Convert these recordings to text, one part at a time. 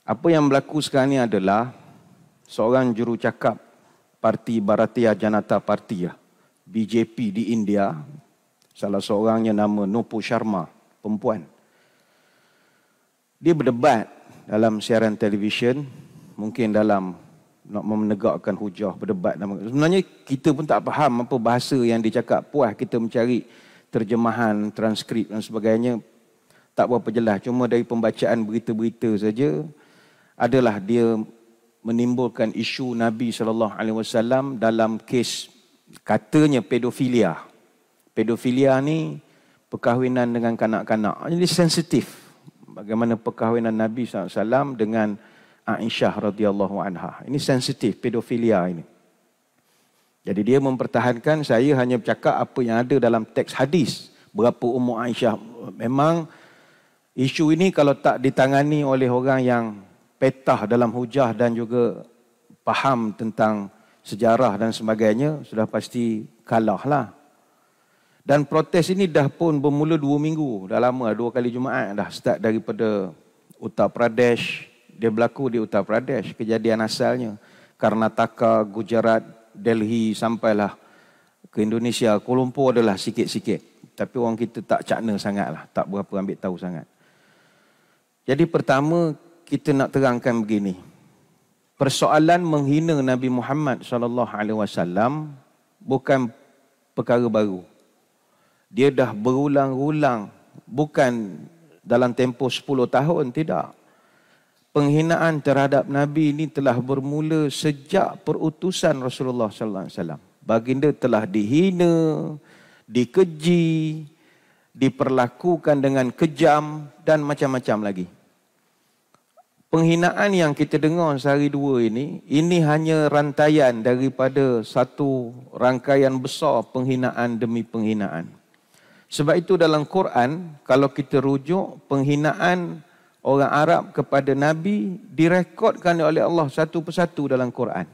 Apa yang berlaku sekarang ni adalah seorang jurucakap Parti Bharatiya Janata Party, BJP di India, salah seorangnya nama Nupu Sharma, perempuan. Dia berdebat dalam siaran televisyen, mungkin dalam nak menegakkan hujah, berdebat. Sebenarnya kita pun tak faham apa bahasa yang dicakap. Puas kita mencari terjemahan, transkrip dan sebagainya. Tak berapa jelas. Cuma dari pembacaan berita-berita saja, adalah dia menimbulkan isu Nabi SAW dalam kes katanya pedofilia. Pedofilia ni perkahwinan dengan kanak-kanak. Jadi sensitif. Bagaimana perkahwinan Nabi SAW dengan Aisyah radhiyallahu anha. Ini sensitif, pedofilia ini. Jadi dia mempertahankan, saya hanya bercakap apa yang ada dalam teks hadis. Berapa umur Aisyah. Memang isu ini kalau tak ditangani oleh orang yang petah dalam hujah dan juga faham tentang sejarah dan sebagainya, sudah pasti kalah lah. Dan protes ini dah pun bermula 2 minggu. Dah lama, 2 kali Jumaat dah start daripada Uttar Pradesh. Dia berlaku di Uttar Pradesh, kejadian asalnya. Karnataka, Gujarat, Delhi, sampailah ke Indonesia. Kuala Lumpur adalah sikit-sikit. Tapi orang kita tak cakna sangat lah. Tak berapa ambil tahu sangat. Jadi pertama, kita nak terangkan begini. Persoalan menghina Nabi Muhammad SAW bukan perkara baru. Dia dah berulang-ulang, bukan dalam tempoh 10 tahun, tidak. Penghinaan terhadap Nabi ini telah bermula sejak perutusan Rasulullah SAW. Baginda telah dihina, dikeji, diperlakukan dengan kejam dan macam-macam lagi. Penghinaan yang kita dengar sehari dua ini hanya rantaian daripada satu rangkaian besar penghinaan demi penghinaan. Sebab itu dalam Quran, kalau kita rujuk, penghinaan orang Arab kepada Nabi direkodkan oleh Allah satu persatu dalam Quran.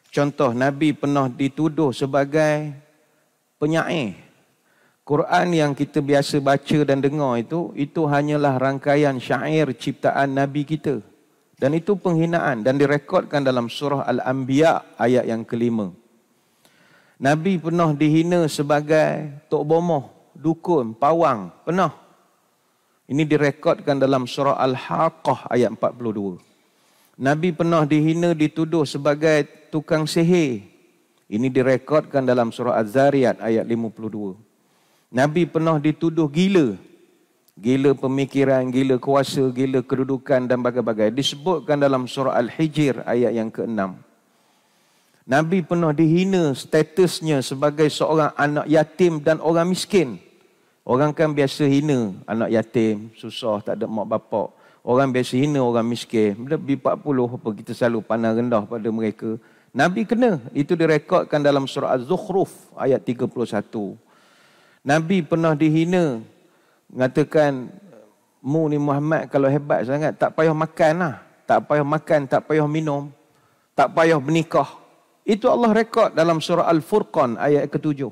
Contoh, Nabi pernah dituduh sebagai penyair. Quran yang kita biasa baca dan dengar itu hanyalah rangkaian syair ciptaan Nabi kita. Dan itu penghinaan dan direkodkan dalam surah Al-Anbiya ayat yang ke-5. Nabi pernah dihina sebagai tok bomoh, dukun, pawang. Pernah. Ini direkodkan dalam surah Al-Haqqah ayat 42. Nabi pernah dihina, dituduh sebagai tukang sihir. Ini direkodkan dalam surah Az-Zariyat ayat 52. Nabi pernah dituduh gila. Gila pemikiran, gila kuasa, gila kedudukan dan bagai-bagai. Disebutkan dalam surah Al-Hijr ayat yang ke-6. Nabi pernah dihina statusnya sebagai seorang anak yatim dan orang miskin. Orang kan biasa hina anak yatim, susah, tak ada mak bapak. Orang biasa hina orang miskin. Lebih 40 apa kita selalu pandang rendah pada mereka. Nabi kena. Itu direkodkan dalam surah Az-Zukhruf ayat 31. Nabi pernah dihina, mengatakan, mu ni Muhammad kalau hebat sangat, tak payah makan lah. Tak payah makan, tak payah minum, tak payah bernikah. Itu Allah rekod dalam surah Al-Furqan ayat ke-7.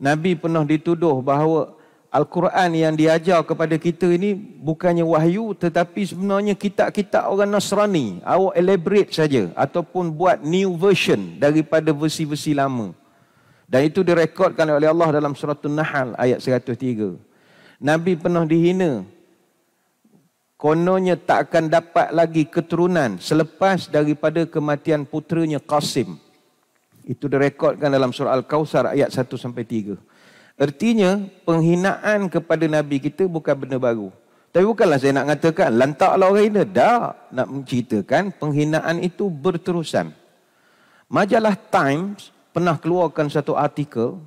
Nabi pernah dituduh bahawa Al-Quran yang diajar kepada kita ini bukannya wahyu, tetapi sebenarnya kitab-kitab orang Nasrani. Awak elaborate saja ataupun buat new version daripada versi-versi lama. Dan itu direkodkan oleh Allah dalam surah An-Nahl ayat 103. Nabi pernah dihina. Kononnya tak akan dapat lagi keturunan selepas daripada kematian puteranya Qasim. Itu direkodkan dalam surah Al-Kawthar ayat 1-3. Artinya penghinaan kepada Nabi kita bukan benda baru. Tapi bukanlah saya nak mengatakan lantaklah orang hina. Tak. Nak menceritakan penghinaan itu berterusan. Majalah Times pernah keluarkan satu artikel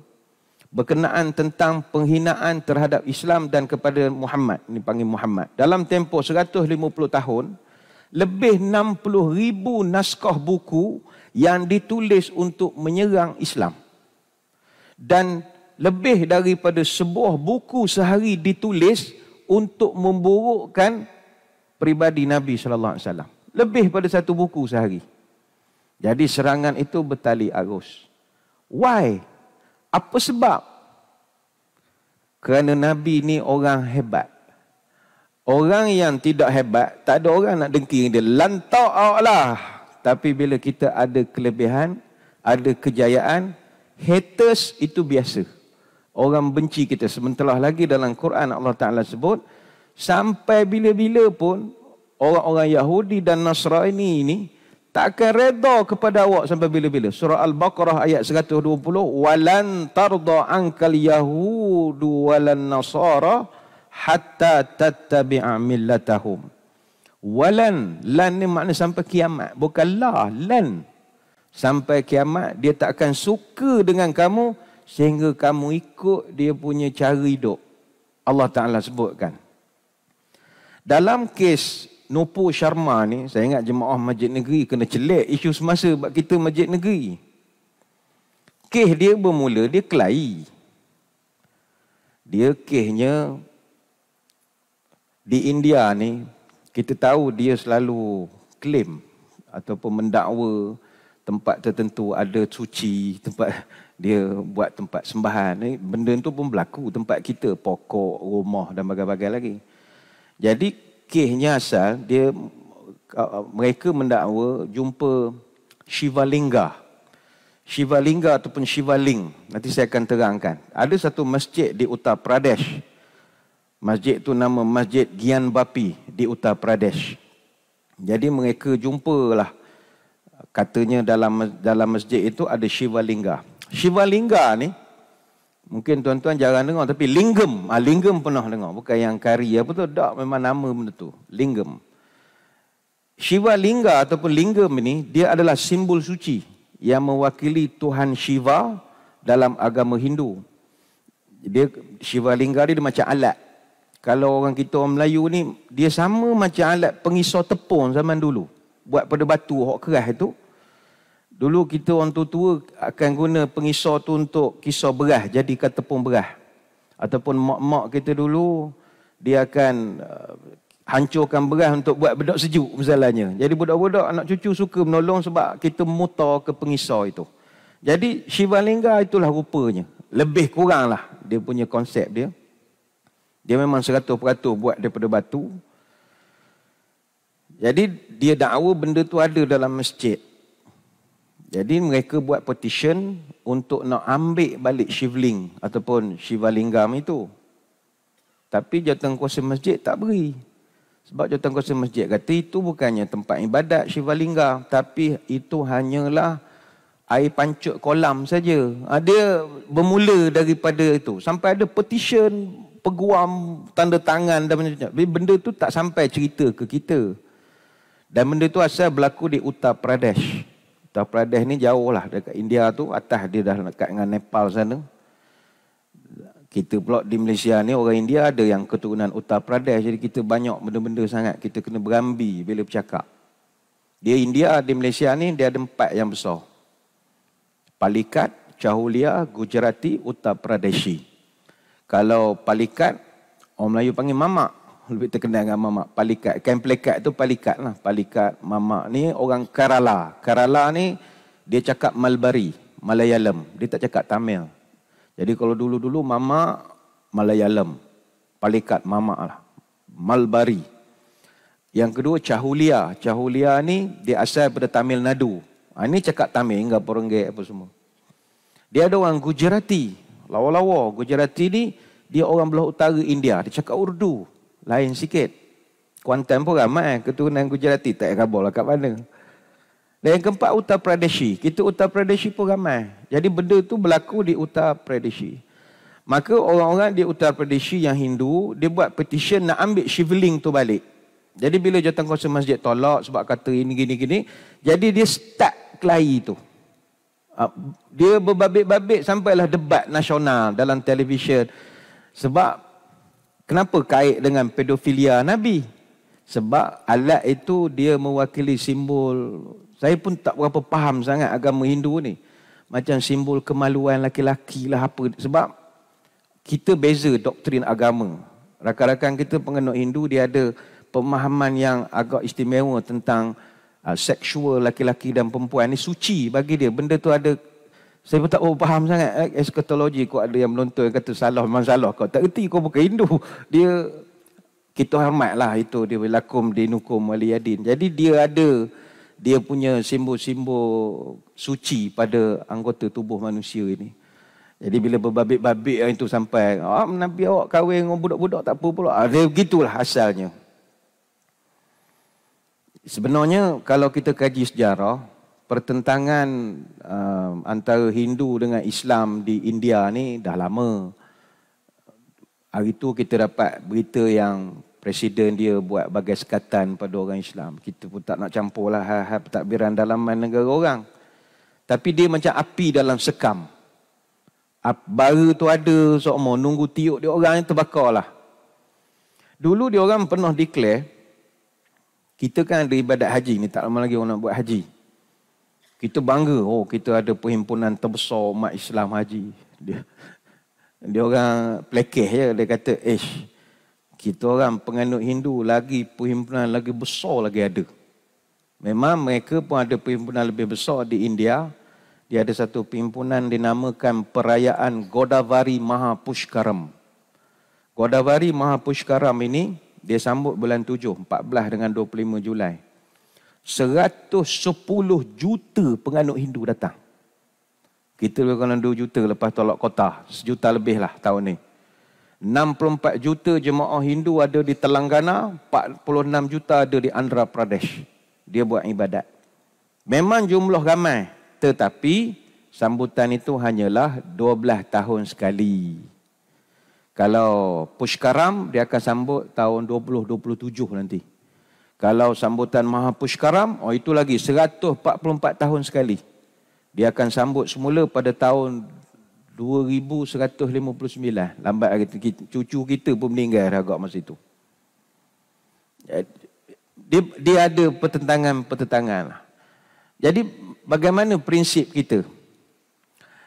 berkenaan tentang penghinaan terhadap Islam dan kepada Muhammad. Ini panggil Muhammad. Dalam tempoh 150 tahun, lebih 60,000 naskah buku yang ditulis untuk menyerang Islam. Dan lebih daripada sebuah buku sehari ditulis untuk memburukkan pribadi Nabi SAW. Lebih pada satu buku sehari. Jadi serangan itu bertali arus. Why? Apa sebab? Kerana Nabi ni orang hebat. Orang yang tidak hebat, tak ada orang nak dengki dia. Lantak awak lah. Tapi bila kita ada kelebihan, ada kejayaan, haters itu biasa. Orang benci kita. Sementara lagi dalam Quran Allah Ta'ala sebut, sampai bila-bila pun orang-orang Yahudi dan Nasrani ini tak akan reda kepada awak sampai bila-bila. Surah Al-Baqarah ayat 120, walan tarda ankal yahudu walan nasara hatta tattabi'a millatahum. Walan, lan ni makna sampai kiamat, bukan la, lan. Sampai kiamat dia tak akan suka dengan kamu sehingga kamu ikut dia punya cara hidup. Allah Ta'ala sebutkan. Dalam kes Nupu Sharma ni, saya ingat jemaah masjid negeri kena celik isu semasa buat kita masjid negeri. Kes dia bermula, dia kelahi. Dia kesnya di India ni, kita tahu dia selalu claim ataupun mendakwa tempat tertentu ada suci, tempat dia buat tempat sembahan. Benda tu pun berlaku tempat kita, pokok, rumah dan bagai-bagai lagi. Jadi kesnya asal dia mereka mendakwa jumpa Shiva Linga. Shiva Linga ataupun Shiva Ling. Nanti saya akan terangkan. Ada satu masjid di Uttar Pradesh. Masjid tu nama Masjid Gyan Bapi di Uttar Pradesh. Jadi mereka jumpalah, katanya dalam masjid itu ada Shiva Linga. Shiva Linga ni mungkin tuan-tuan jarang dengar, tapi Lingam. Lingam pernah dengar. Bukan yang kari apa tu. Tak, memang nama benda tu. Lingam. Shiva Linga ataupun Lingam ini, dia adalah simbol suci yang mewakili Tuhan Shiva dalam agama Hindu. Dia, Shiva Linga dia macam alat. Kalau orang kita orang Melayu ni, dia sama macam alat pengisau tepung zaman dulu. Buat pada batu, hok keras itu. Dulu kita orang tua-tua akan guna pengisau tu untuk kisau beras, jadikan tepung beras. Ataupun mak-mak kita dulu, dia akan hancurkan beras untuk buat bedok sejuk misalnya. Jadi budak-budak anak cucu suka menolong sebab kita mutar ke pengisau itu. Jadi Shiva Linga itulah rupanya. Lebih kurang lah dia punya konsep dia. Dia memang 100% buat daripada batu. Jadi dia dakwa benda tu ada dalam masjid. Jadi mereka buat petition untuk nak ambil balik Shivling ataupun Shiva Lingam itu. Tapi jawatankuasa masjid tak beri. Sebab jawatankuasa masjid kata itu bukannya tempat ibadat Shiva Lingam, tapi itu hanyalah air pancut kolam saja. Dia bermula daripada itu. Sampai ada petition, peguam, tanda tangan dan macam-macam. Benda tu tak sampai cerita ke kita. Dan benda tu asal berlaku di Uttar Pradesh. Uttar Pradesh ni jauh lah dekat India tu, atas dia dah dekat dengan Nepal sana. Kita pula di Malaysia ni, orang India ada yang keturunan Uttar Pradesh, jadi kita banyak benda-benda sangat, kita kena berambi bila bercakap. Dia India, di Malaysia ni dia ada 4 yang besar. Palikat, Cahulia, Gujarati, Uttar Pradeshi. Kalau Palikat, orang Melayu panggil mamak. Lebih terkenal dengan mamak. Palikat. Kain pelikat tu palikat lah. Palikat, mamak ni orang Kerala. Kerala ni dia cakap Malbari, Malayalam. Dia tak cakap Tamil. Jadi kalau dulu-dulu mamak Malayalam. Palikat, mamak lah. Malbari. Yang kedua Cahulia. Cahulia ni dia asal daripada Tamil Nadu. Ini cakap Tamil, enggak Poronggek apa semua. Dia ada orang Gujarati. Lawa-lawa. Gujarati ni dia orang belah utara India. Dia cakap Urdu. Lain sikit. Kuantan pun ramai keturunan Gujarati. Tak kabur lah kat mana. Dan yang keempat Uttar Pradeshi. Kita Uttar Pradeshi pun ramai. Jadi benda tu berlaku di Uttar Pradeshi. Maka orang-orang di Uttar Pradeshi yang Hindu, dia buat petition nak ambil Shivling tu balik. Jadi bila jawatankuasa masjid tolak sebab kata ini gini-gini, jadi dia start kelahi tu. Dia berbabit-babit sampailah debat nasional dalam televisyen. Sebab kenapa kait dengan pedofilia Nabi? Sebab alat itu dia mewakili simbol. Saya pun tak berapa faham sangat agama Hindu ni. Macam simbol kemaluan laki-laki lah apa. Sebab kita beza doktrin agama. Rakan-rakan kita penganut Hindu dia ada pemahaman yang agak istimewa tentang seksual laki-laki dan perempuan. Ni suci bagi dia. Benda tu ada. Saya pun tak faham sangat. Eskatologi kau ada yang menonton kata salah, memang salah. Kau tak erti, kau bukan Hindu. Dia Kita hormatlah itu, dia lakum dinukum waliyadin. Jadi dia punya simbol-simbol suci pada anggota tubuh manusia ini. Jadi bila berbabit-babit yang itu sampai, Nabi awak kahwin dengan budak-budak tak apa pula. Dia begitulah asalnya. Sebenarnya kalau kita kaji sejarah, pertentangan antara Hindu dengan Islam di India ni dah lama. Hari itu kita dapat berita yang presiden dia buat bagai sekatan pada orang Islam. Kita pun tak nak campurlah hal-hal pentadbiran dalaman negara orang. Tapi dia macam api dalam sekam. Bara tu ada sokmo, nunggu tiup dia orang yang terbakar lah. Dulu dia orang pernah declare, kita kan ada ibadat haji ni, tak lama lagi orang nak buat haji. Kita bangga, kita ada perhimpunan terbesar umat Islam haji. Dia orang plekeh je, dia kata, kita orang penganut Hindu lagi perhimpunan lagi besar lagi ada. Memang mereka pun ada perhimpunan lebih besar di India. Dia ada satu perhimpunan dinamakan Perayaan Godavari Mahapushkaram. Godavari Mahapushkaram ini, dia sambut bulan 7, 14 dengan 25 Julai. 110 juta penganut Hindu datang. Kita lebih kurang 2 juta lepas tolak kota. 1 juta lebih lah tahun ni. 64 juta jemaah Hindu ada di Telangana, 46 juta ada di Andhra Pradesh. Dia buat ibadat. Memang jumlah ramai, tetapi sambutan itu hanyalah 12 tahun sekali. Kalau Pushkaram, dia akan sambut tahun 2027 nanti. Kalau sambutan Mahapushkaram, itu lagi 144 tahun sekali. Dia akan sambut semula pada tahun 2159. Lambat lagi, cucu kita pun meninggal agak masa itu. Dia ada pertentangan. Jadi bagaimana prinsip kita?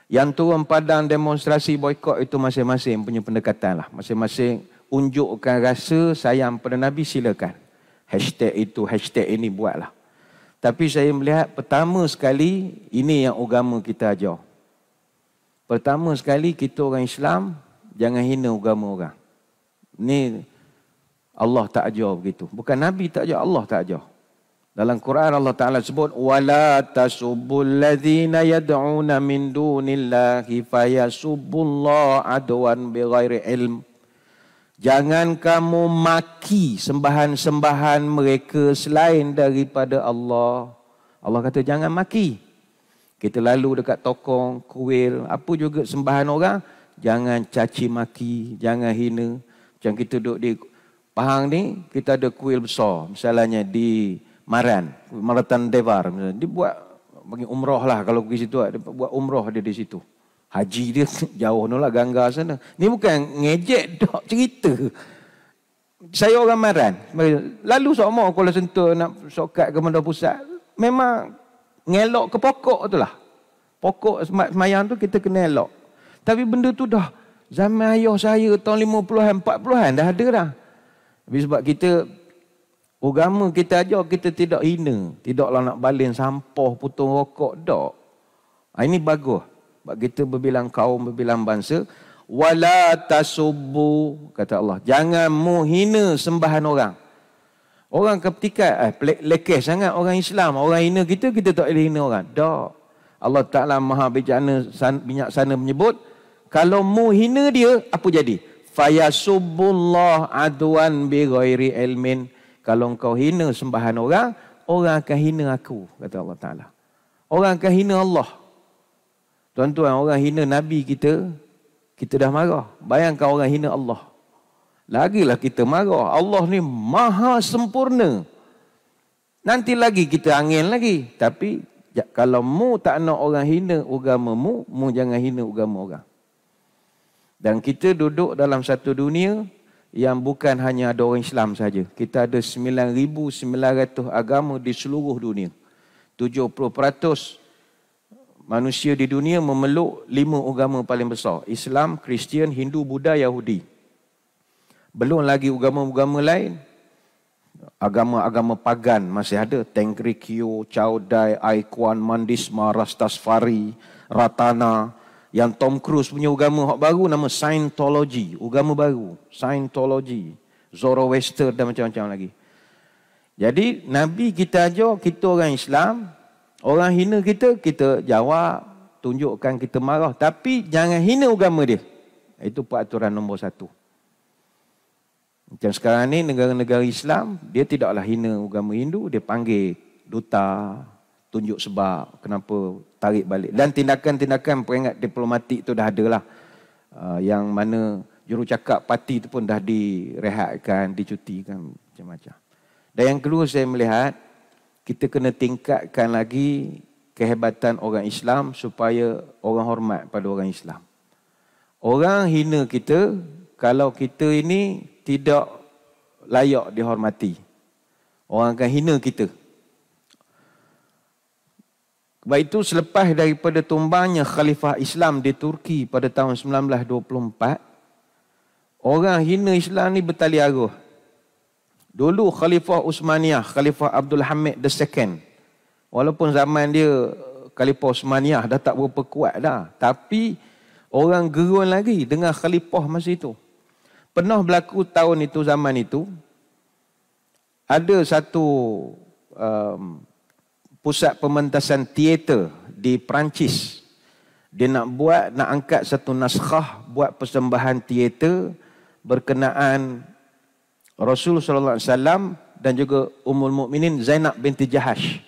Yang turun padang demonstrasi boikot itu masing-masing punya pendekatan lah. Masing-masing unjukkan rasa sayang pada Nabi, silakan. Hashtag itu, hashtag ini buatlah. Tapi saya melihat pertama sekali ini yang agama kita ajar. Pertama sekali kita orang Islam jangan hina agama orang. Ini Allah tak ajar begitu. Bukan Nabi tak ajar, Allah tak ajar. Dalam Quran Allah Ta'ala sebut, وَلَا تَسُبُّوا الَّذِينَ يَدْعُونَ مِن دُونِ اللَّهِ فَيَسُبُّوا اللَّهَ عَدْوًا بِغَيْرِ عِلْمٍ. Jangan kamu maki sembahan-sembahan mereka selain daripada Allah. Allah kata jangan maki. Kita lalu dekat tokong, kuil, apa juga sembahan orang, jangan caci maki, jangan hina. Macam kita duduk di Pahang ni, kita ada kuil besar. Misalnya di Maratan Devar, misalnya. Dia buat bagi umrah lah, kalau pergi situ, dia buat umrah dia di situ. Haji dia jauh tu lah, Gangga sana. Ni bukan ngejek dok cerita. Saya orang Maran. Lalu sama kalau sentuh nak sokat ke Mandar Pusat, memang ngelok ke pokok tu lah. Pokok semayang tu kita kena elok. Tapi benda tu dah zaman ayah saya tahun 50-an, 40-an dah ada dah. Tapi sebab kita, agama kita ajar kita tidak hina. Tidaklah nak balin sampah, putung rokok, tak. Ini bagus. Sebab kita berbilang kaum, berbilang bangsa. Wala tasubbu, kata Allah. Jangan menghina sembahan orang. Orang ketika lekeh sangat orang Islam. Orang hina kita, kita tak boleh hina orang. Tak. Allah Ta'ala Maha Bijaksana menyebut, kalau mu hina dia, apa jadi? Fayasubbullah adwan bi ghairi ilmin. Kalau engkau hina sembahan orang, orang akan hina aku, kata Allah Ta'ala. Orang akan hina Allah. Tuan-tuan, orang hina Nabi kita, kita dah marah. Bayangkan orang hina Allah. Lagilah kita marah. Allah ni maha sempurna. Nanti lagi kita angin lagi. Tapi kalau mu tak nak orang hina agamamu, mu jangan hina agama orang. Dan kita duduk dalam satu dunia yang bukan hanya ada orang Islam saja. Kita ada 9,900 agama di seluruh dunia. 70% manusia di dunia memeluk 5 agama paling besar. Islam, Kristian, Hindu, Buddha, Yahudi. Belum lagi agama-agama lain. Agama-agama pagan masih ada. Tengrikyo, Chaudhai, Aikwan, Mandisma, Rastasfari, Ratana. Yang Tom Cruise punya agama baru nama Scientology. Agama baru. Scientology. Zoroaster dan macam-macam lagi. Jadi Nabi kita ajar kita orang Islam, orang hina kita, kita jawab, tunjukkan kita marah. Tapi jangan hina agama dia. Itu peraturan nombor 1. Macam sekarang ni negara-negara Islam, dia tidaklah hina agama Hindu, dia panggil duta, tunjuk sebab kenapa tarik balik. Dan tindakan-tindakan peringat diplomatik tu dah ada lah. Yang mana jurucakap parti tu pun dah direhatkan, dicutikan, macam-macam. Dan yang kedua saya melihat, kita kena tingkatkan lagi kehebatan orang Islam supaya orang hormat pada orang Islam. Orang hina kita, kalau kita ini tidak layak dihormati, orang akan hina kita. Sebab itu selepas daripada tumbangnya Khalifah Islam di Turki pada tahun 1924, orang hina Islam ni bertali aruh. Dulu Khalifah Utsmaniyah, Khalifah Abdul Hamid II, walaupun zaman dia Khalifah Utsmaniyah dah tak berapa kuat dah, tapi orang gerun lagi dengan Khalifah masa itu. Pernah berlaku tahun itu, zaman itu, ada satu pusat pementasan teater di Perancis. Dia nak angkat satu naskah buat persembahan teater berkenaan Rasul sallallahu alaihi wasallam dan juga Ummul Mukminin Zainab binti Jahash.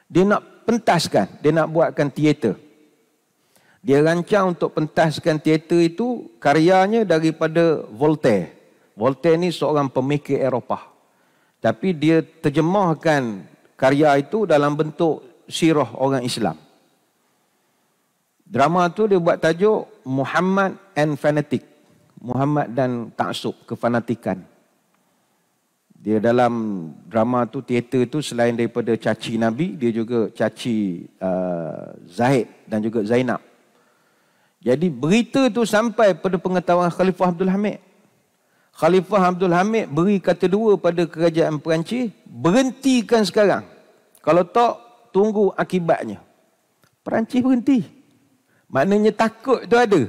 Dia nak pentaskan, dia nak buatkan teater. Dia rancang untuk pentaskan teater itu, karyanya daripada Voltaire. Voltaire ni seorang pemikir Eropah. Tapi dia terjemahkan karya itu dalam bentuk sirah orang Islam. Drama tu dia buat tajuk Muhammad and Fanatic. Muhammad dan taksub, kefanatikan. Dia dalam drama tu, teater tu, selain daripada caci Nabi, dia juga caci Zaid dan juga Zainab. Jadi berita tu sampai pada pengetahuan Khalifah Abdul Hamid. Khalifah Abdul Hamid beri kata dua pada kerajaan Perancis, berhentikan sekarang. Kalau tak, tunggu akibatnya. Perancis berhenti. Maknanya takut tu ada.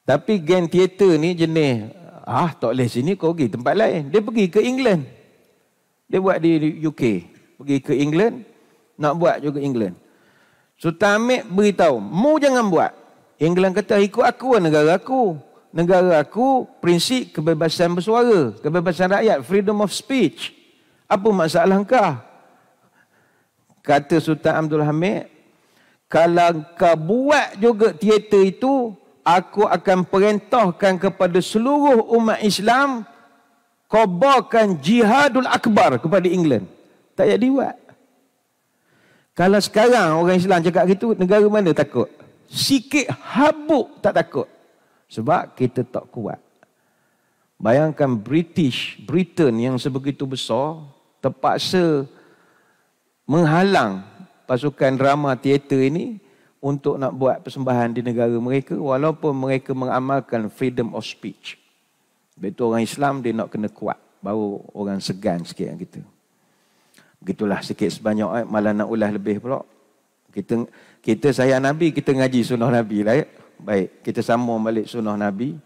Tapi geng teater ni jenis, tak boleh sini, kau pergi tempat lain. Dia pergi ke England. Dia buat di UK. Pergi ke England, nak buat juga England. Sultan Hamid beritahu, mu jangan buat. England kata, ikut aku, negara aku. Negara aku, prinsip kebebasan bersuara, kebebasan rakyat, freedom of speech. Apa masalah kau? Kata Sultan Abdul Hamid, kalau kau buat juga teater itu, aku akan perintahkan kepada seluruh umat Islam, kobarkan jihadul akbar kepada England. Tak jadi buat. Kalau sekarang orang Islam cakap gitu, negara mana takut? Sikit habuk tak takut. Sebab kita tak kuat. Bayangkan Britain yang sebegitu besar, terpaksa menghalang pasukan drama teater ini untuk nak buat persembahan di negara mereka, walaupun mereka mengamalkan freedom of speech. Betul, orang Islam dia nak kena kuat, baru orang segan sikit yang kita. Begitulah sikit sebanyak, malah nak ulas lebih pula. Kita sayang Nabi, kita ngaji sunnah Nabi lah ya. Baik, kita sambung balik sunnah Nabi.